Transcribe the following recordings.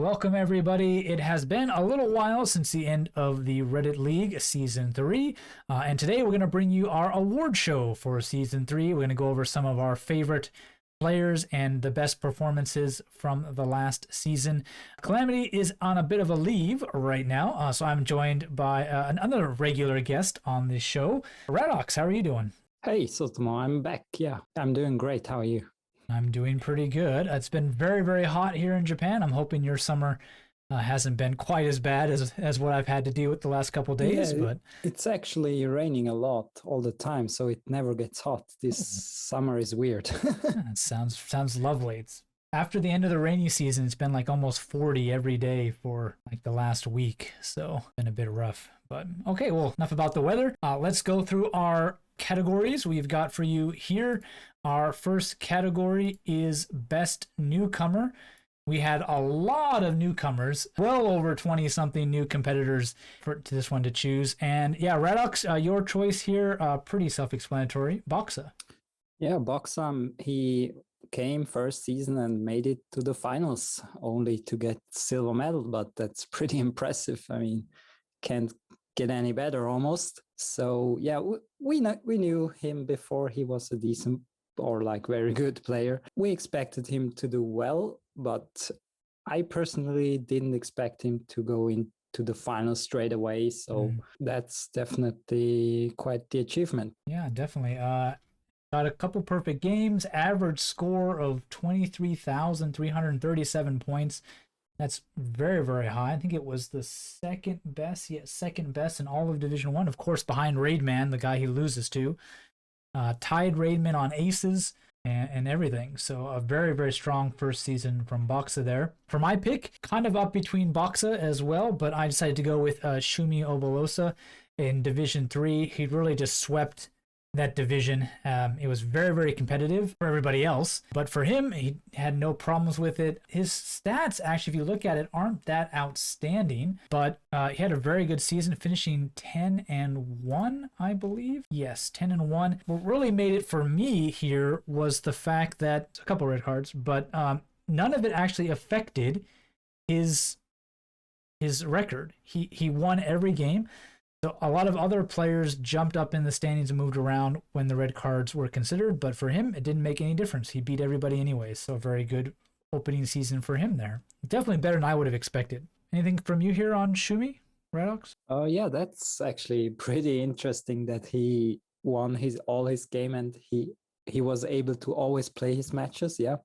welcome everybody. It has been a little while since the end of the Reddit League Season 3, and today we're going to bring you our award show for Season 3. We're going to go over some of our favorite players and the best performances from the last season. Calamity is on a bit of a leave right now, so I'm joined by another regular guest on this show. Radox, how are you doing? Hey, Zotomo, I'm back. Yeah, I'm doing great. How are you? I'm doing pretty good. It's been very, very hot here in Japan. I'm hoping your summer hasn't been quite as bad as what I've had to deal with the last couple of days. Yeah, but it's actually raining a lot all the time, so it never gets hot. This summer is weird. It sounds lovely. It's after the end of the rainy season. It's been like almost 40 every day for like the last week, so it's been a bit rough. But okay, well, enough about the weather. Let's go through our categories we've got for you here. Our first category is Best Newcomer. We had a lot of newcomers, well over 20-something new competitors to this one to choose. And yeah, Radox, your choice here, pretty self-explanatory. Boxa. Yeah, Boxa, he came first season and made it to the finals, only to get silver medal, but that's pretty impressive. I mean, can't get any better almost. So yeah, we knew him before. He was a decent or like very good player. We expected him to do well, but I personally didn't expect him to go into the final straight away. So that's definitely quite the achievement. Yeah, definitely. Got a couple perfect games, average score of 23,337 points. That's very, very high. I think it was the second best in all of Division 1. Of course, behind Raidman, the guy he loses to. Tied Raidman on aces and everything. So a very, very strong first season from Boxa there. For my pick, kind of up between Boxa as well, but I decided to go with Shumi Obolosa in Division 3. He really just swept that division. It was very, very competitive for everybody else, but for him, he had no problems with it. His stats, actually, if you look at it, aren't that outstanding, but he had a very good season, finishing 10-1, I believe. Yes, 10-1. What really made it for me here was the fact that a couple red cards, but none of it actually affected his record. He won every game. So a lot of other players jumped up in the standings and moved around when the red cards were considered, but for him, it didn't make any difference. He beat everybody anyway, so a very good opening season for him there. Definitely better than I would have expected. Anything from you here on Shumi, Radox? Oh yeah, that's actually pretty interesting that he won all his game and he was able to always play his matches. Yeah,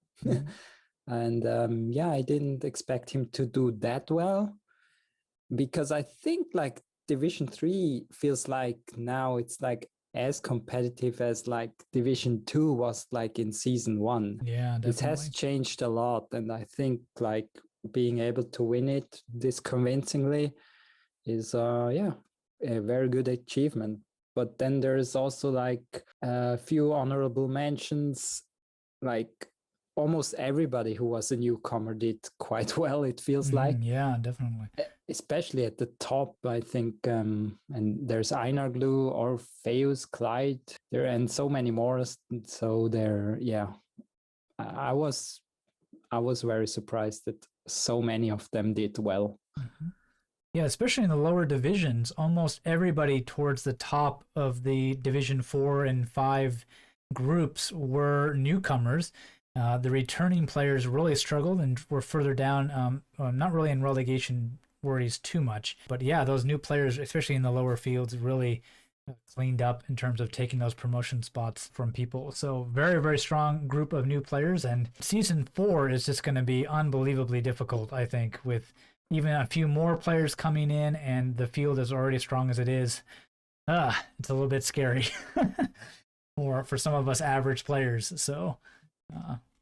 and yeah, I didn't expect him to do that well because I think like Division 3 feels like now it's like as competitive as like Division 2 was like in Season 1. Yeah, definitely. It has changed a lot, and I think like being able to win it this convincingly is a very good achievement. But then there's also like a few honorable mentions, like almost everybody who was a newcomer did quite well, it feels like. Yeah, definitely. Especially at the top, I think, and there's Einarglu, Orpheus, Clyde, there, and so many more. So there, yeah, I was very surprised that so many of them did well. Yeah, especially in the lower divisions, almost everybody towards the top of the Division 4 and 5 groups were newcomers. The returning players really struggled and were further down, not really in relegation worries too much. But yeah, those new players, especially in the lower fields, really cleaned up in terms of taking those promotion spots from people. So very, very strong group of new players. And Season 4 is just going to be unbelievably difficult, I think, with even a few more players coming in and the field is already strong as it is. It's a little bit scary for some of us average players. So...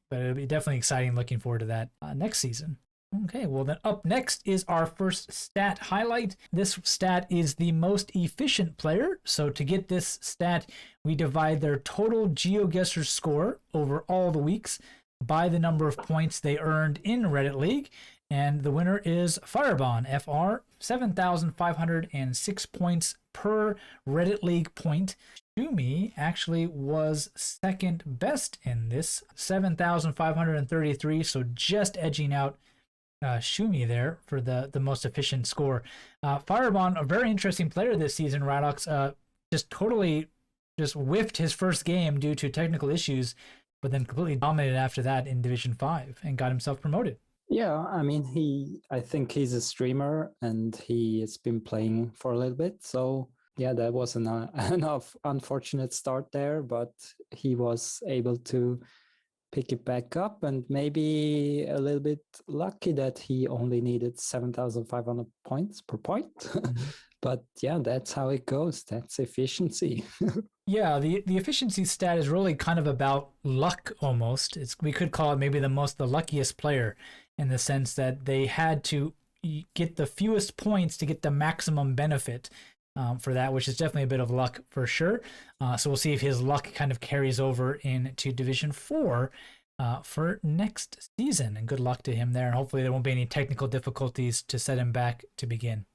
but it'll be definitely exciting. Looking forward to that next season. Okay, well then up next is our first stat highlight. This stat is the most efficient player. So to get this stat, we divide their total GeoGuessr score over all the weeks by the number of points they earned in Reddit League. And the winner is Firebon, FR, 7,506 points per Reddit League point. Shumi actually was second best in this, 7,533, so just edging out Shumi there for the most efficient score. Firebon, a very interesting player this season. Radox just totally just whiffed his first game due to technical issues, but then completely dominated after that in Division 5 and got himself promoted. Yeah, I mean, I think he's a streamer and he has been playing for a little bit. So yeah, that was an unfortunate start there, but he was able to pick it back up, and maybe a little bit lucky that he only needed 7,500 points per point. Mm-hmm. But yeah, that's how it goes. That's efficiency. Yeah, the efficiency stat is really kind of about luck almost. We could call it maybe the luckiest player, in the sense that they had to get the fewest points to get the maximum benefit for that, which is definitely a bit of luck for sure. So we'll see if his luck kind of carries over into Division 4 for next season. And good luck to him there. And hopefully there won't be any technical difficulties to set him back to begin.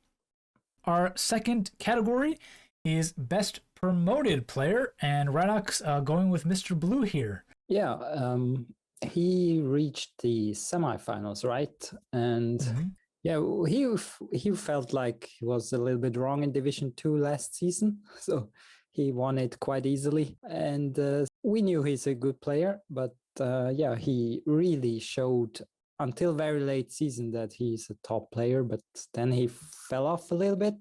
Our second category is Best Promoted Player, and Radox going with Mr. Blue here. Yeah, he reached the semifinals, right? And yeah, he felt like he was a little bit wrong in Division 2 last season, so he won it quite easily. And we knew he's a good player, but yeah, he really showed until very late season that he's a top player, but then he fell off a little bit.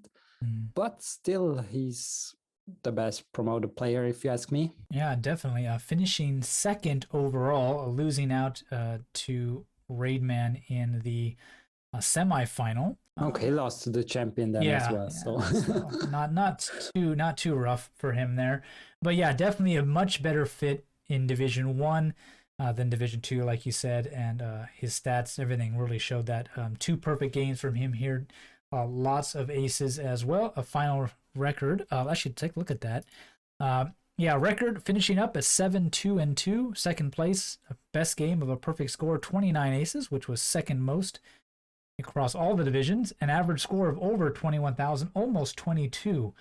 But still, he's the best promoted player, if you ask me. Yeah, definitely. Finishing second overall, losing out to Raidman in the semifinal. Okay, lost to the champion then as well. So not too rough for him there. But yeah, definitely a much better fit in Division 1 than Division 2, like you said. And his stats, everything really showed that. 2 perfect games from him here. Lots of aces as well. A final record. Actually, take a look at that. Yeah, record finishing up at 7-2-2, second place. Best game of a perfect score, 29 aces, which was second most across all the divisions. An average score of over 21,000, almost 22.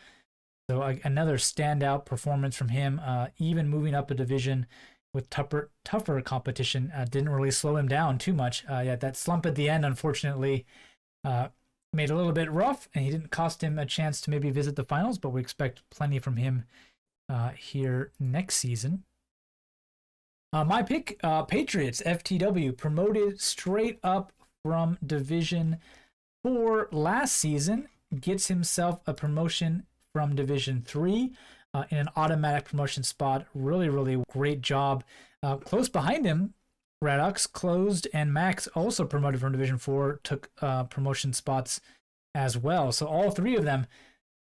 So another standout performance from him. Even moving up a division with tougher competition didn't really slow him down too much. Yeah, that slump at the end, unfortunately, made it a little bit rough, and he didn't cost him a chance to maybe visit the finals, but we expect plenty from him here next season. My pick, Patriots, FTW, promoted straight up from Division 4 last season, gets himself a promotion from Division 3 in an automatic promotion spot. Really, really great job. Close behind him, Radox closed, and Max also promoted from Division 4, took promotion spots as well. So all 3 of them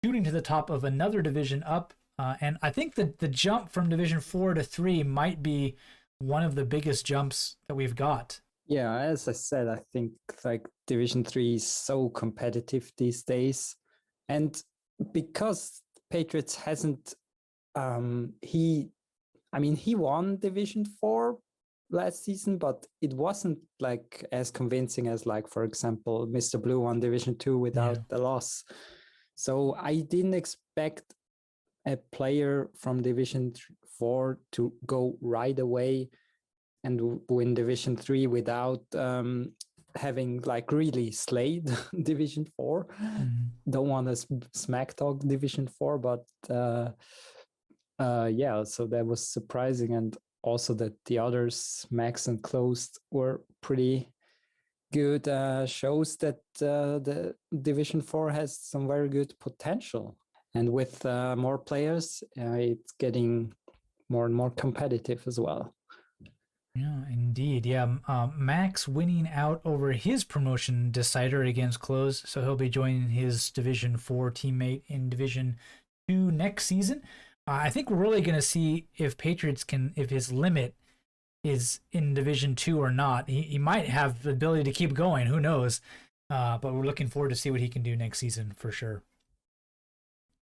shooting to the top of another division up. And I think that the jump from Division 4 to 3 might be one of the biggest jumps that we've got. Yeah, as I said, I think like Division 3 is so competitive these days. And because Patriots hasn't, he won Division 4 last season, but it wasn't like as convincing as, like, for example, Mr. Blue won Division 2 without the loss. So I didn't expect a player from Division 4 to go right away and win Division 3 without having like really slayed Division 4. Don't want to smack talk Division 4, but yeah, so that was surprising. And also that the others, Max and Closed, were pretty good. Shows that the Division 4 has some very good potential. And with more players, it's getting more and more competitive as well. Yeah, indeed. Yeah, Max winning out over his promotion decider against Close, so he'll be joining his Division 4 teammate in Division 2 next season. I think we're really going to see if Patriots if his limit is in Division 2 or not. He might have the ability to keep going, who knows? But we're looking forward to see what he can do next season for sure.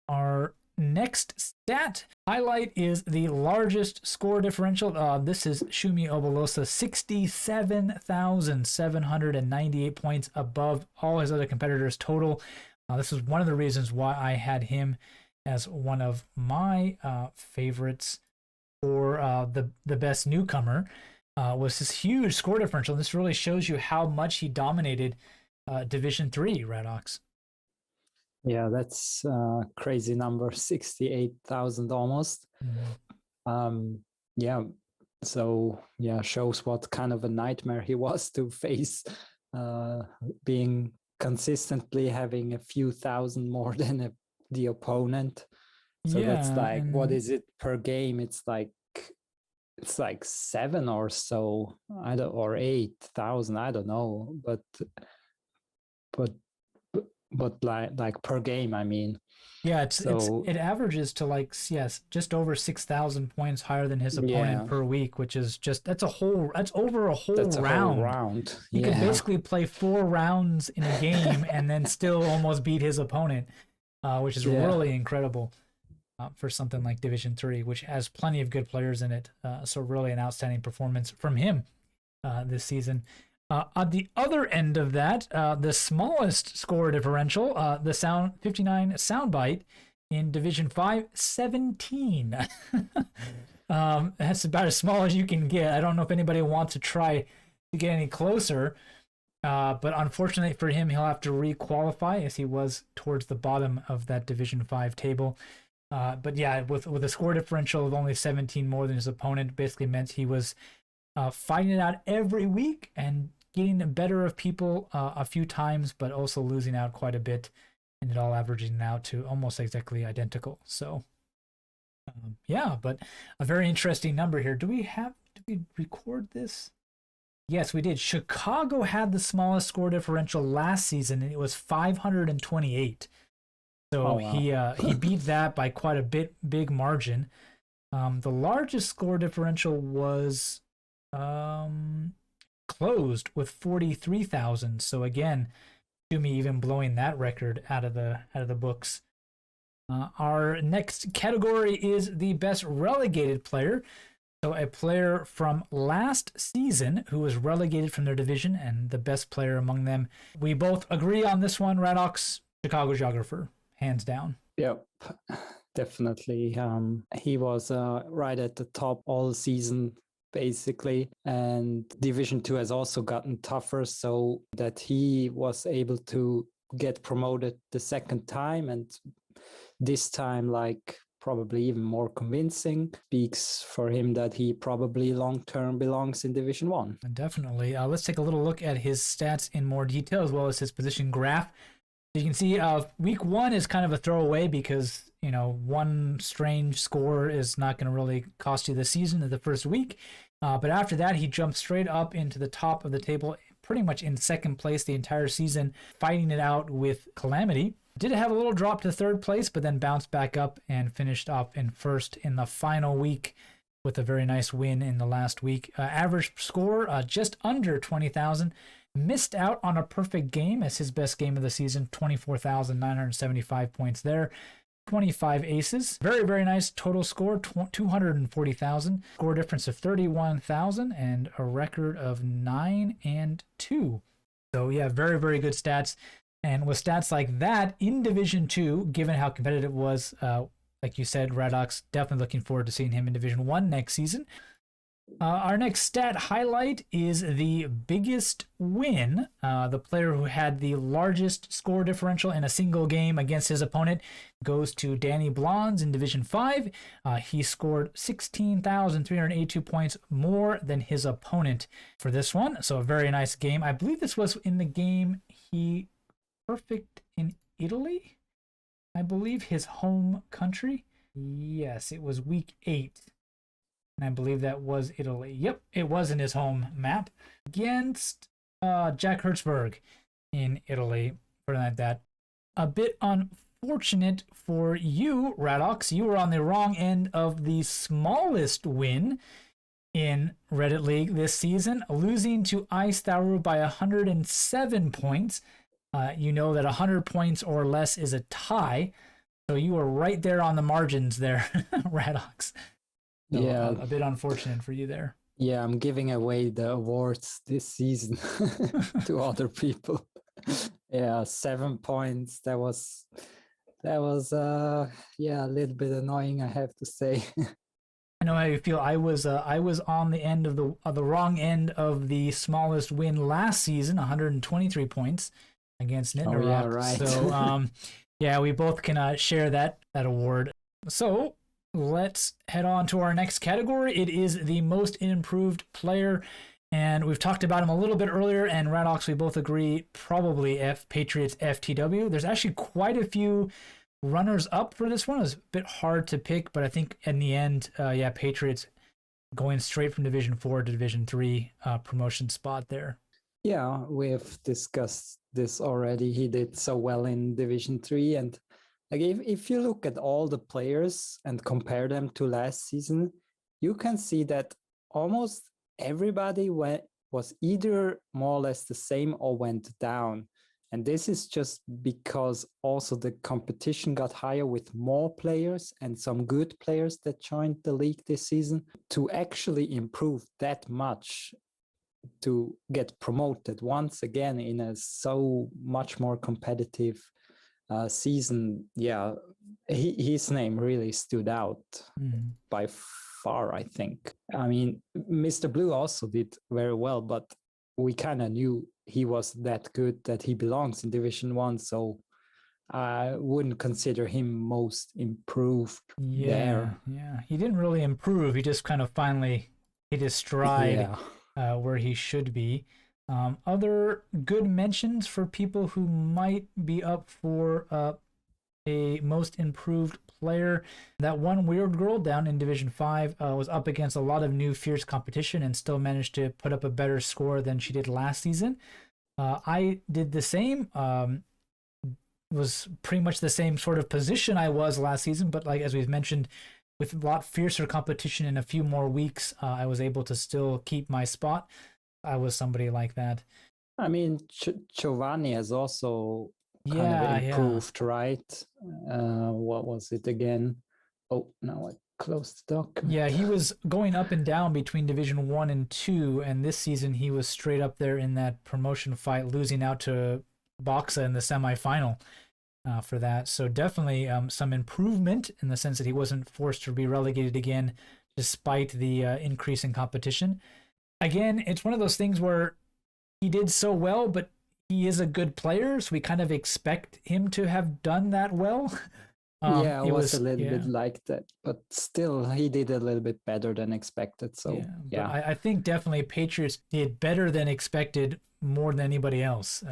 Our next stat highlight is the largest score differential. This is Shumi Obolosa, 67,798 points above all his other competitors total. This is one of the reasons why I had him as one of my favorites for the best newcomer. was this huge score differential. And this really shows you how much he dominated Division 3, Radox. Yeah, that's a crazy number, 68,000 almost. Mm-hmm. Yeah, so yeah, shows what kind of a nightmare he was to face, being consistently having a few thousand more than the opponent. So that's Yeah, like, what and is it per game? It's like 7 or so, or 8,000, I don't know, but like per game, I mean. yeah, So it averages to like, yes, just over 6,000 points higher than his opponent yeah, per week, which is just that's over a whole that's a whole round. round. He could Yeah, basically play 4 rounds in a game and then still almost beat his opponent, which is yeah. really incredible for something like Division 3, which has plenty of good players in it. So really an outstanding performance from him this season. On the other end of that, the smallest score differential, the Sound 59 Soundbite in Division 5, 17. That's about as small as you can get. I don't know if anybody wants to try to get any closer, but unfortunately for him, he'll have to re-qualify as he was towards the bottom of that Division 5 table. But yeah, with a score differential of only 17 more than his opponent, basically meant he was fighting it out every week and getting the better of people a few times, but also losing out quite a bit, and it all averaging out to almost exactly identical. So, yeah, but a very interesting number here. Did we record this? Yes, we did. Chicago had the smallest score differential last season, and it was 528. So Oh wow. he beat that by quite a big margin. The largest score differential was closed with 43,000. So again, Toomey even blowing that record out of the books. Our next category is the best relegated player. So a player from last season who was relegated from their division and the best player among them. We both agree on this one, Radox, Chicago Geographer, hands down. Yep, definitely. He was right at the top all season, basically. And Division 2 has also gotten tougher, so that he was able to get promoted the second time, and this time, like, probably even more convincing, speaks for him that he probably long-term belongs in Division 1. Definitely. Let's take a little look at his stats in more detail, as well as his position graph. You can see week 1 is kind of a throwaway because, one strange score is not going to really cost you the season of the first week. But after that, he jumped straight up into the top of the table, pretty much in second place the entire season, fighting it out with Calamity. Did have a little drop to third place, but then bounced back up and finished up in first in the final week with a very nice win in the last week. Average score just under 20,000. Missed out on a perfect game as his best game of the season, 24,975 points there. 25 aces. Very, very nice total score, 240,000. Score difference of 31,000 and a record of 9-2. So yeah, very, very good stats. And with stats like that in Division 2, given how competitive it was, like you said, Radox, definitely looking forward to seeing him in Division 1 next season. Our next stat highlight is the biggest win. The player who had the largest score differential in a single game against his opponent goes to Danny Blondes in Division 5. He scored 16,382 points more than his opponent for this one. So a very nice game. I believe this was in the game he perfect in Italy. I believe his home country. Yes, it was week 8. And I believe that was Italy. Yep, it was in his home map against Jack Hertzberg in Italy, something like that. A bit unfortunate for you, Radox. You were on the wrong end of the smallest win in Reddit League this season, losing to Ice Tharu by 107 points. You know that 100 points or less is a tie, so you were right there on the margins there, Radox. So Yeah, a bit unfortunate for you there. yeah, I'm giving away the awards this season to other people. Yeah, 7 points. That was yeah, a little bit annoying, I have to say. I know how you feel. I was on the end of the wrong end of the smallest win last season, 123 points against Oh yeah, Nitnarok. right. So yeah, we both can share that award. So let's head on to our next category. It is the most improved player, and we've talked about him a little bit earlier. And Radox, we both agree, probably Patriots FTW. There's actually quite a few runners up for this one. It was a bit hard to pick, but I think in the end, yeah, Patriots going straight from Division 4 to Division 3 promotion spot there. Yeah, we've discussed this already. He did so well in Division 3. And like if you look at all the players and compare them to last season, you can see that almost everybody was either more or less the same or went down. And this is just because also the competition got higher with more players and some good players that joined the league this season. To actually improve that much, to get promoted once again in a so much more competitive season, yeah, his name really stood out by far, I think. I mean, Mr. Blue also did very well, but we kind of knew he was that good that he belongs in Division 1, so I wouldn't consider him most improved there. Yeah, he didn't really improve. He just kind of finally hit his stride where he should be. Other good mentions for people who might be up for a most improved player. That one weird girl down in Division 5 was up against a lot of new fierce competition and still managed to put up a better score than she did last season. I did the same. Was pretty much the same sort of position I was last season, but like as we've mentioned, with a lot fiercer competition in a few more weeks, I was able to still keep my spot. I was somebody like that. I mean, Giovanni has also kind of improved, right? What was it again? Oh, now I closed the document. Yeah, he was going up and down between Division 1 and 2, and this season he was straight up there in that promotion fight, losing out to Boxa in the semifinal for that. So definitely some improvement in the sense that he wasn't forced to be relegated again despite the increase in competition. Again, it's one of those things where he did so well, but he is a good player, so we kind of expect him to have done that well. Yeah, it was a little bit like that, but still he did a little bit better than expected. So yeah. I think definitely Patriots did better than expected more than anybody else.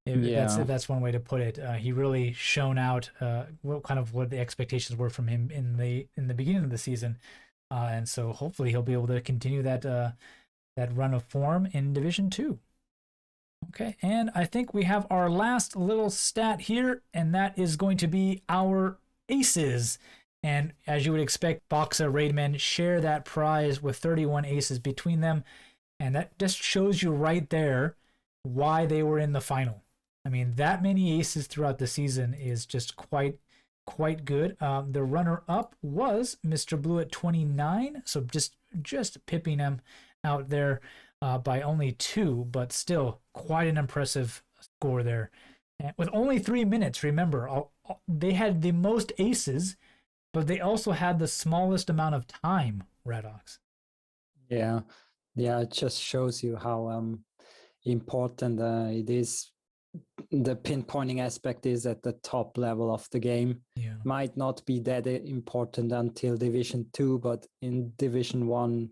That's one way to put it. He really shone out what the expectations were from him in the beginning of the season, and so hopefully he'll be able to continue that run of form in Division 2. Okay, and I think we have our last little stat here, and that is going to be our aces. And as you would expect, Boxa Raidmen share that prize with 31 aces between them, and that just shows you right there why they were in the final. I mean, that many aces throughout the season is just quite good. The runner-up was Mr. Blue at 29, so just pipping him out there by only 2, but still quite an impressive score there. And with only 3 minutes, remember, they had the most aces, but they also had the smallest amount of time, Radox. Yeah, it just shows you how important it is. The pinpointing aspect is at the top level of the game. Yeah. Might not be that important until Division 2, but in Division 1,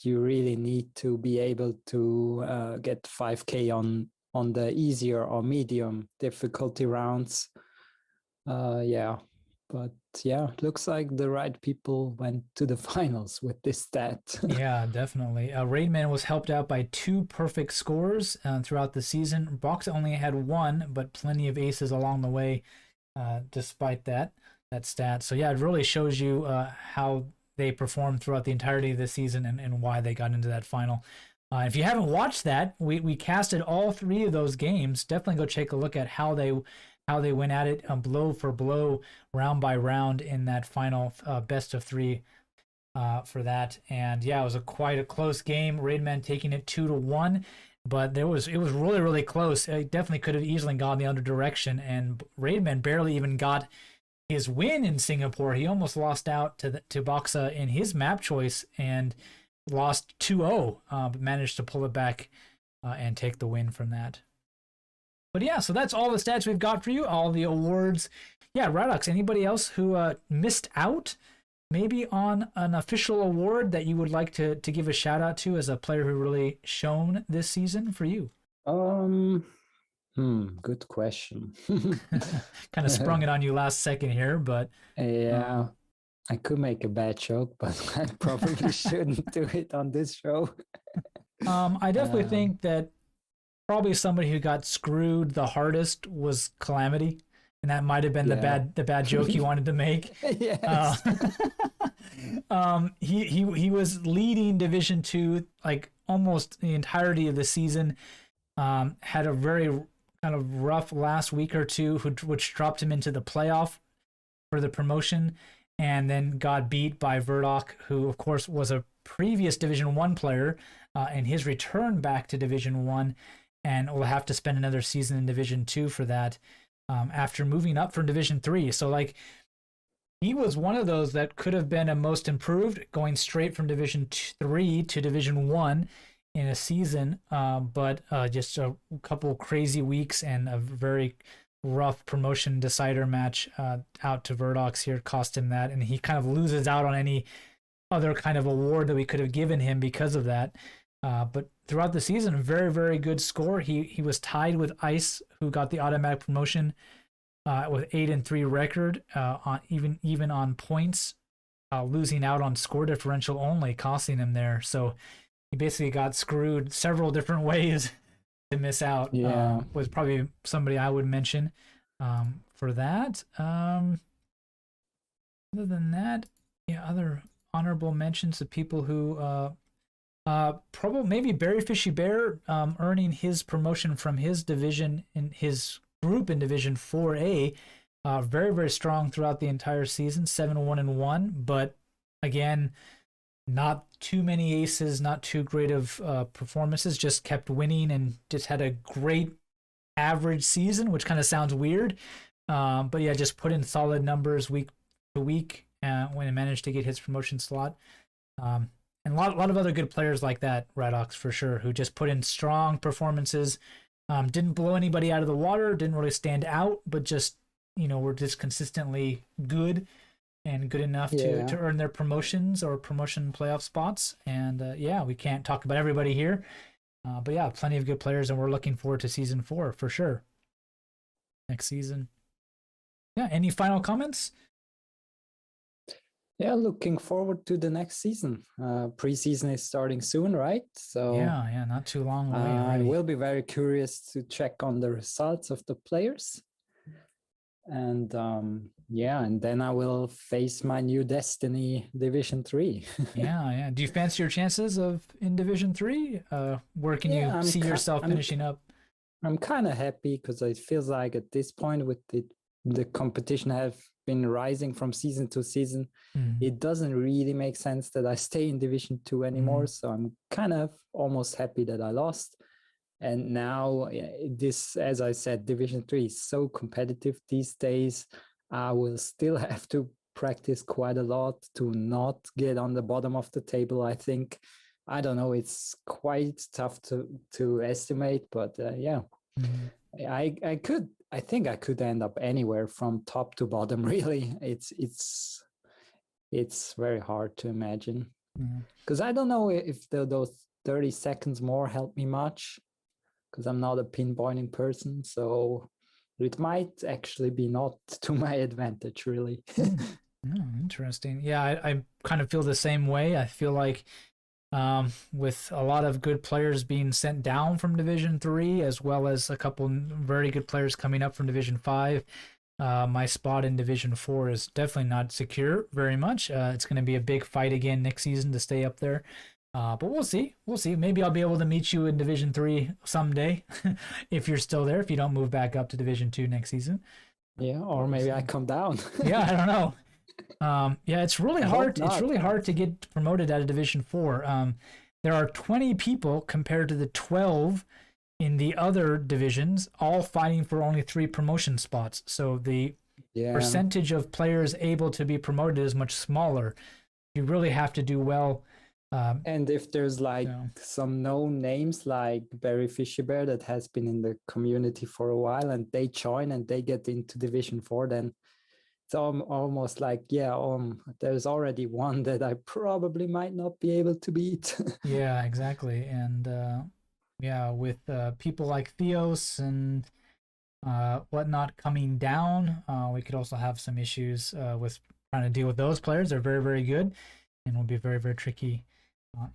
you really need to be able to get 5K on the easier or medium difficulty rounds. But looks like the right people went to the finals with this stat. Yeah, definitely. Raidman was helped out by 2 perfect scores throughout the season. Boxa only had 1, but plenty of aces along the way, despite that stat. So yeah, it really shows you how they performed throughout the entirety of the season and why they got into that final. If you haven't watched that, we casted all 3 of those games. Definitely go take a look at how they went at it blow for blow, round by round in that final best of 3 for that. And yeah, it was quite a close game. Raidman taking it 2-1, but it was really, really close. It definitely could have easily gone the other direction, and Raidman barely even got his win in Singapore, he almost lost out to Boxa in his map choice and lost 2-0, but managed to pull it back and take the win from that. But yeah, so that's all the stats we've got for you, all the awards. Yeah, Radox, anybody else who missed out maybe on an official award that you would like to give a shout out to as a player who really shone this season for you? Good question. Kind of sprung it on you last second here, but yeah, I could make a bad joke, but I probably shouldn't do it on this show. I definitely think that probably somebody who got screwed the hardest was Calamity, and that might have been the bad joke you wanted to make. Yes. He was leading Division 2 like almost the entirety of the season. Had a very kind of rough last week or two, which dropped him into the playoff for the promotion, and then got beat by Verdok, who of course was a previous Division 1 player, and his return back to Division 1, and will have to spend another season in Division 2 for that, after moving up from Division 3. So like, he was one of those that could have been a most improved, going straight from Division 3 to Division 1 in a season, but just a couple crazy weeks and a very rough promotion decider match out to Verdox here cost him that, and he kind of loses out on any other kind of award that we could have given him because of that. But throughout the season, very, very good score. He was tied with Ice, who got the automatic promotion with 8-3 record, on even on points, losing out on score differential only, costing him there. So he basically got screwed several different ways to miss out. Yeah, was probably somebody I would mention for that. Other than that, yeah, other honorable mentions of people who probably maybe Berry Fishy Bear, earning his promotion from his division in his group in Division 4A. Very, very strong throughout the entire season, 7-1-1, but again, not too many aces, not too great of performances, just kept winning and just had a great average season, which kind of sounds weird. But yeah, just put in solid numbers week to week when he managed to get his promotion slot. And a lot of other good players like that, Radox, for sure, who just put in strong performances. Didn't blow anybody out of the water, didn't really stand out, but just, were just consistently good and good enough to earn their promotions or promotion playoff spots. And yeah, we can't talk about everybody here. But yeah, plenty of good players, and we're looking forward to Season 4 for sure. Next season. Yeah, any final comments? Yeah, looking forward to the next season. Preseason is starting soon, right? So yeah, not too long away. I will be very curious to check on the results of the players. And and then I will face my new destiny, Division 3. yeah. Do you fancy your chances in Division 3? Where can you see yourself finishing up? I'm kind of happy because it feels like at this point with the competition have been rising from season to season. It doesn't really make sense that I stay in Division 2 anymore. So I'm kind of almost happy that I lost. And now this, as I said, Division 3 is so competitive these days. I will still have to practice quite a lot to not get on the bottom of the table, I think. I don't know. It's quite tough to estimate, but I think I could end up anywhere from top to bottom, really. It's very hard to imagine. Because I don't know if those 30 seconds more help me much, because I'm not a pinpointing person. So it might actually be not to my advantage, really. Interesting. Yeah, I kind of feel the same way. I feel like with a lot of good players being sent down from Division 3, as well as a couple very good players coming up from Division 5, my spot in Division 4 is definitely not secure very much. It's going to be a big fight again next season to stay up there. But we'll see. Maybe I'll be able to meet you in Division 3 someday if you're still there, if you don't move back up to Division 2 next season. Yeah, or maybe I come down. Yeah, I don't know. Yeah, it's really hard. It's really hard to get promoted out of Division 4. There are 20 people compared to the 12 in the other divisions, all fighting for only 3 promotion spots. So the Yeah. percentage of players able to be promoted is much smaller. You really have to do well. And if there's like some known names like Barry Fisher that has been in the community for a while and they join and they get into Division 4, then it's almost like, there's already one that I probably might not be able to beat. Yeah, exactly. And with people like Theos and whatnot coming down, we could also have some issues with trying to deal with those players. They're very, very good and will be very, very tricky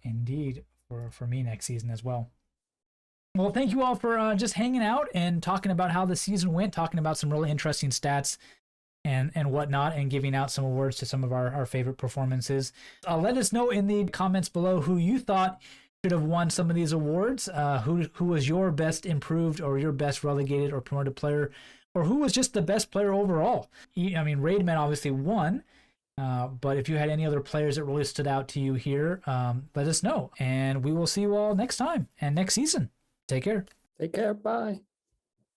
indeed for me next season as well. Well, thank you all for just hanging out and talking about how the season went, talking about some really interesting stats and whatnot, and giving out some awards to some of our favorite performances. Let us know in the comments below who you thought should have won some of these awards. Who was your best improved or your best relegated or promoted player, or who was just the best player overall? I mean, Raidman obviously won, but if you had any other players that really stood out to you here, let us know, and we will see you all next time and next season. Take care. Take care. Bye.